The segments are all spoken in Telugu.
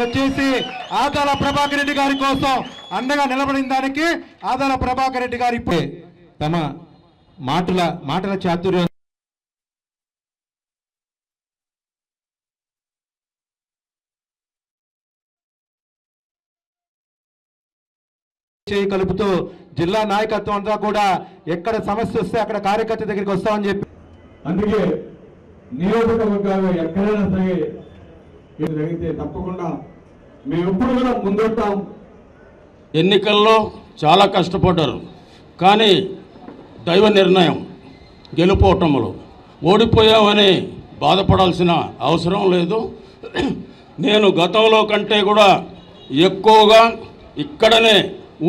వచ్చేసి ఆదాల ప్రభాకర్ రెడ్డి గారి కోసం అండగా నిలబడిన దానికి ఆదాల ప్రభాకర్ రెడ్డి గారు ఇప్పుడు తమ మాటల చాతుర్యం కలుపుతూ జిల్లా నాయకత్వం అంతా కూడా ఎక్కడ సమస్య వస్తే అక్కడ కార్యకర్త దగ్గరికి వస్తామని చెప్పి, అందుకే నియోజకవర్గాలు ఎక్కడైనా సరే జరిగితే తప్పకుండా మేము ఎప్పుడు కూడా ముందుంటాం. ఎన్నికల్లో చాలా కష్టపడ్డారు, కానీ దైవ నిర్ణయం గెలుపోవటంలో ఓడిపోయామని బాధపడాల్సిన అవసరం లేదు. నేను గతంలో కంటే కూడా ఎక్కువగా ఇక్కడనే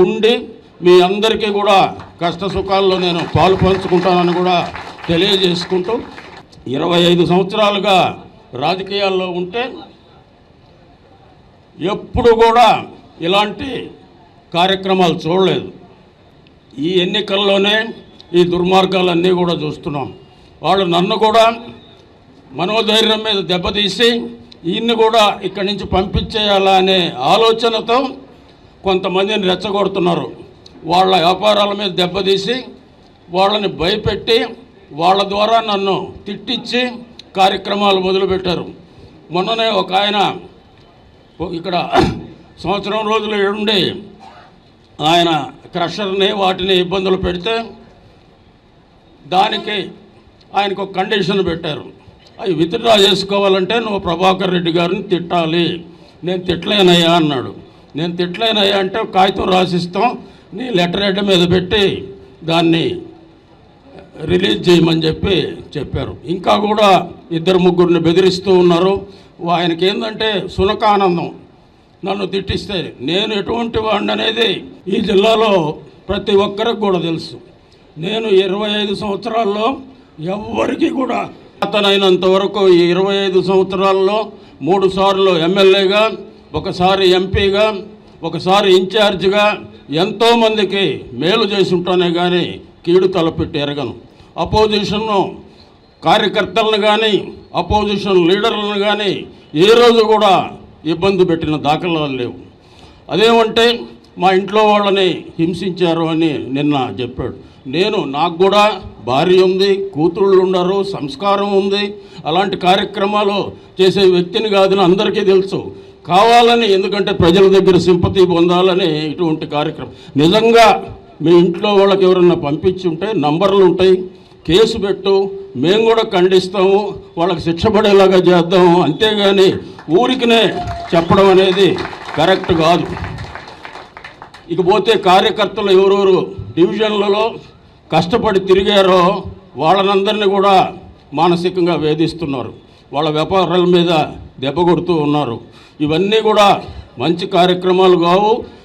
ఉండి మీ అందరికీ కూడా కష్ట సుఖాల్లో నేను పాలు పంచుకుంటానని కూడా తెలియజేసుకుంటూ 25 సంవత్సరాలుగా రాజకీయాల్లో ఉంటే ఎప్పుడు కూడా ఇలాంటి కార్యక్రమాలు చూడలేదు. ఈ ఎన్నికల్లోనే ఈ దుర్మార్గాలన్నీ కూడా చూస్తున్నాం. వాళ్ళు నన్ను కూడా మనోధైర్యం మీద దెబ్బతీసి ఈయన్ని కూడా ఇక్కడి నుంచి పంపించేయాలా అనే ఆలోచనతో కొంతమందిని రెచ్చగొడుతున్నారు. వాళ్ళ వ్యాపారాల మీద దెబ్బతీసి వాళ్ళని భయపెట్టి వాళ్ళ ద్వారా నన్ను తిట్టించి కార్యక్రమాలు మొదలుపెట్టారు. మొన్ననే ఒక ఆయన ఇక్కడ సంవత్సరం రోజులు ఉండి ఆయన క్రషర్ని వాటిని ఇబ్బందులు పెడితే దానికి ఆయనకు ఒక కండిషన్ పెట్టారు. అవి విత్డ్రా చేసుకోవాలంటే నువ్వు ప్రభాకర్ రెడ్డి గారిని తిట్టాలి. నేను తిట్టలేనయ్యా అన్నాడు. నేను తిట్టలేనయ్యా అంటే కాగితం రాసిస్తాం, నీ లెటర్ హెడ్ మీద పెట్టి దాన్ని రిలీజ్ చేయమని చెప్పారు. ఇంకా కూడా 2-3 బెదిరిస్తూ ఉన్నారు. ఆయనకి ఏంటంటే సునకానందం, నన్ను తిట్టిస్తే నేను ఎటువంటి వాడిని అనేది ఈ జిల్లాలో ప్రతి ఒక్కరికి కూడా తెలుసు. నేను 25 సంవత్సరాల్లో ఎవ్వరికీ కూడా అతనైనంత వరకు ఈ 25 సంవత్సరాల్లో 3 సార్లు ఎమ్మెల్యేగా, ఒకసారి ఎంపీగా, ఒకసారి ఇన్ఛార్జిగా ఎంతోమందికి మేలు చేసి ఉంటానే కానీ కీడు తలపెట్టి ఎరగను. అపోజిషన్ కార్యకర్తలను కానీ అపోజిషన్ లీడర్లను కానీ ఏ రోజు కూడా ఇబ్బంది పెట్టిన దాఖలాలు లేవు. అదేమంటే మా ఇంట్లో వాళ్ళని హింసించారు అని నిన్న చెప్పాడు. నాకు కూడా భార్య ఉంది, కూతుళ్ళు ఉన్నారు, సంస్కారం ఉంది. అలాంటి కార్యక్రమాలు చేసే వ్యక్తిని కాదని అందరికీ తెలుసు. కావాలని, ఎందుకంటే ప్రజల దగ్గర సింపతి పొందాలని ఇటువంటి కార్యక్రమం. నిజంగా మీ ఇంట్లో వాళ్ళకి ఎవరన్నా పంపించి ఉంటే నంబర్లు ఉంటాయి, కేసు పెట్టు, మేము కూడా ఖండిస్తాము, వాళ్ళకి శిక్ష పడేలాగా చేద్దాము. అంతేగాని ఊరికినే చెప్పడం అనేది కరెక్ట్ కాదు. ఇకపోతే కార్యకర్తలు ఎవరెవరు డివిజన్లలో కష్టపడి తిరిగారో వాళ్ళనందరినీ కూడా మానసికంగా వేధిస్తున్నారు, వాళ్ళ వ్యాపారాల మీద దెబ్బ కొడుతూ ఉన్నారు. ఇవన్నీ కూడా మంచి కార్యక్రమాలు కావు.